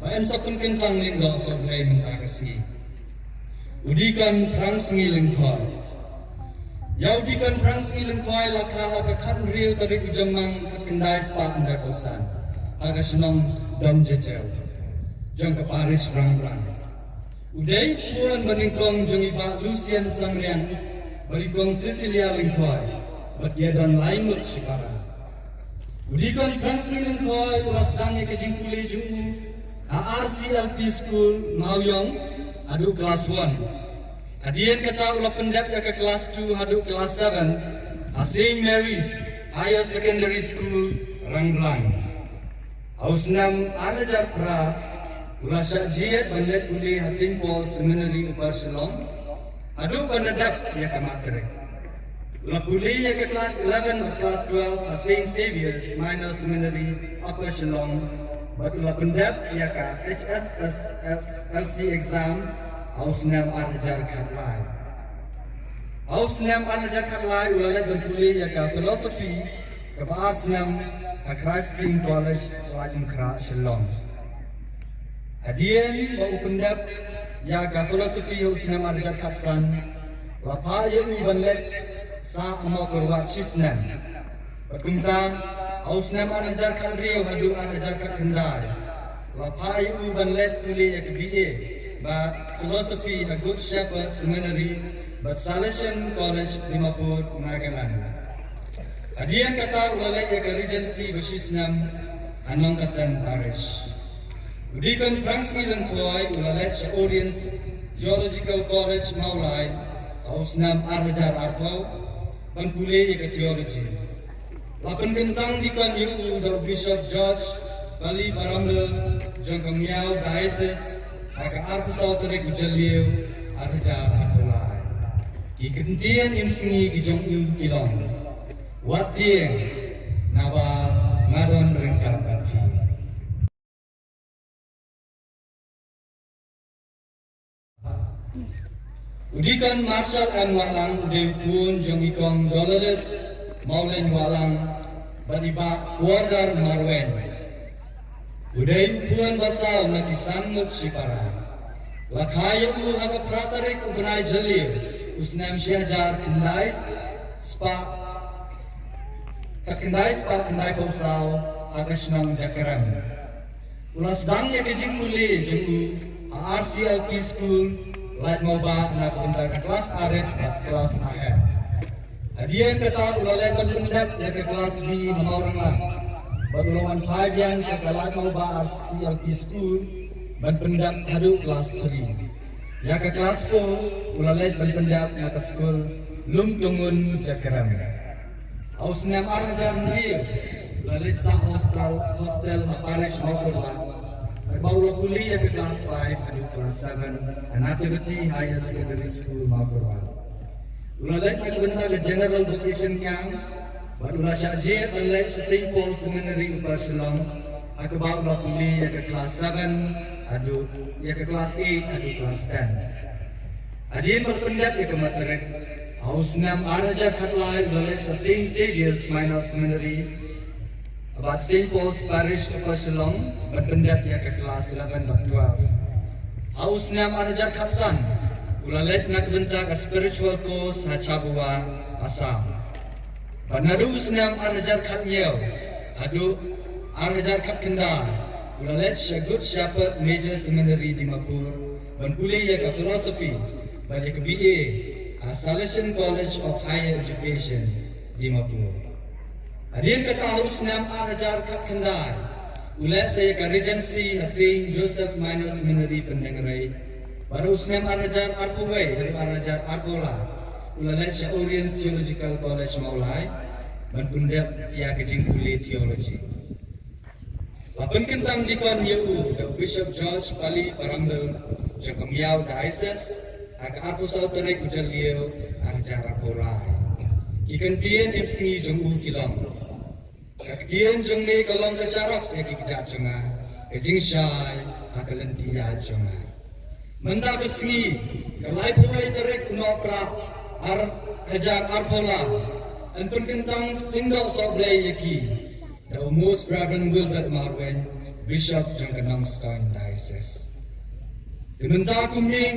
Maen sa pengkentang linggo sa blay mentakasi. Udikan perang sengilingkoy. Yaudikan perang sengilingkoy lakha hakakan real tarik ujamang kakendai spa andai kosan. Hakasinong dom jejew. Jang keparis rang-rang. Uday puan baningkong jang iba Lucian Sangrian. Barikong Cecilia Lingkoy. Bat yadon laingut sipara. Udikan perang sengilingkoy ulas dangnya kejing pulih juu. RCLP School Mauyong hadu kelas 1. Hadian kata ulah pendap ya ke kelas 2 hadu kelas 7. St. Mary's Higher Secondary School Rangblang. Hausnam arajar pra ulah syajiat bandet uli St. Paul Seminary Upper Shillong. Hadu bandadap ya ke matrek. Ulah pulih ya ke kelas 11 atau kelas 12 St. Xavier's Minor Seminary Upper Shillong. Batulah pendap ia ka HSLC exam Hausnam arajar khatlai. Hausnam arajar khatlai ulalai bantuli ia ka philosophy ke Hausnam Christ King College Selatan Kra Shillong. Hadian bau pendap ia ka philosophy Hausnam arajar khatsan lapa yang banlet sa amau kurwat sisnam. Berkumta Hausnam arajar kalrio hadu arajar kakendai. Lapai u banlet tuli ek BA ba philosophy a Good Shepherd Seminary ba Salesian College Dimapur Nagaland. Hadian kata ulalai ek Regency Basisnam Anong Kasan Parish. Udikan perang sengilingkoy ulalai sa Audience Theological College Maulai Hausnam arajar arpau banpuli ek theology. Lapan kentang dikan yu da Bishop George Bali Barambel Jangkang Miao Diocese aka Arkusau Terik Ujaliu Arjar Artolai. Ki kentian imsingi ki jong yu kilong. Watieng naba ngadon rengkat api. Udikan Marshal M. Walang Uday Pun Jong Ikong Dolores Maulin Walang Badiba Kuardar Marwen Uday Puan Basal Nakisan Mut Shipara Lakhaya U Haga Pratarik Ubnai Jalil Usnam Syahjar Kendais Spa Kakendai Spa Kendai Pausau Hagashnong Jakaram Ulas Dang Yakijing Muli Jenggu RCLP School Light Moba Nak Bentar Kelas Arit At Kelas Akhir Hadian kata ulalai pendap ya ke kelas B Hamaurang lang. Badulawan 5 yang sekalat mau ba RCLP School ban pendap hadu kelas 3. Ya ke kelas 4 ulalai ban pendap ya ke school Lum Tungun Jakaram. Hausnam arajar ndir ulalai sa hostel Parish Maukurlan. Baru kuliah ke kelas 5 hadu kelas 7 Nativity Higher Secondary School Maukurlan. Ulalai nak benda ke General Vocation Camp, baru rasa jir ulalai St. Paul Seminary Upper Shillong, aku baru kuliah ke kelas 7, adu ya ke kelas 8, adu kelas 10. Adien berpendap ya ke matrek, Hausnam arajar khatlai ulalai St. Xavier's Minor Seminary, about St. Paul's Parish Upper Shillong, berpendap ya ke kelas 11 dan 12. Hausnam arajar khatsan. Ulalai nak bentak a spiritual course Hacabua, Assam. Panadu Usnam arajar khatnyel, adu arajar khat kendal. Ulalai Good Shepherd Major Seminary Dimapur, banpuli ya ke philosophy, balik ke BA, Salesian College of Higher Education Dimapur. Hadian kata Usnam arajar khat kendal. Ulalai saya ke Regency St. Joseph Minor Seminary Pendengarai. Baru Usnam arajar Arkuwai, hari arajar Arkola. Ulalai Audience Theological College Maulai, banpundap ya kejing kuliah teologi. Lapan kentang dikon yu, the Bishop George Bali Barambel, Jangkang Miao Diocese, aka Arkusau Terik Ujaliu, arajar Arkola. Kikentian MC Jonggu Kilong. Kaktian Jongni Kolong Kesyarak ya kikijab jengah, kejing syai, aka lentiya jengah. Menda kesingi, kalai pulai terik unopra hajar arpola, and penkentang lingdau soblay yaki, the most Reverend Wilbert Marwen, Bishop jang kenang Stone Diocese. Dimenta kuming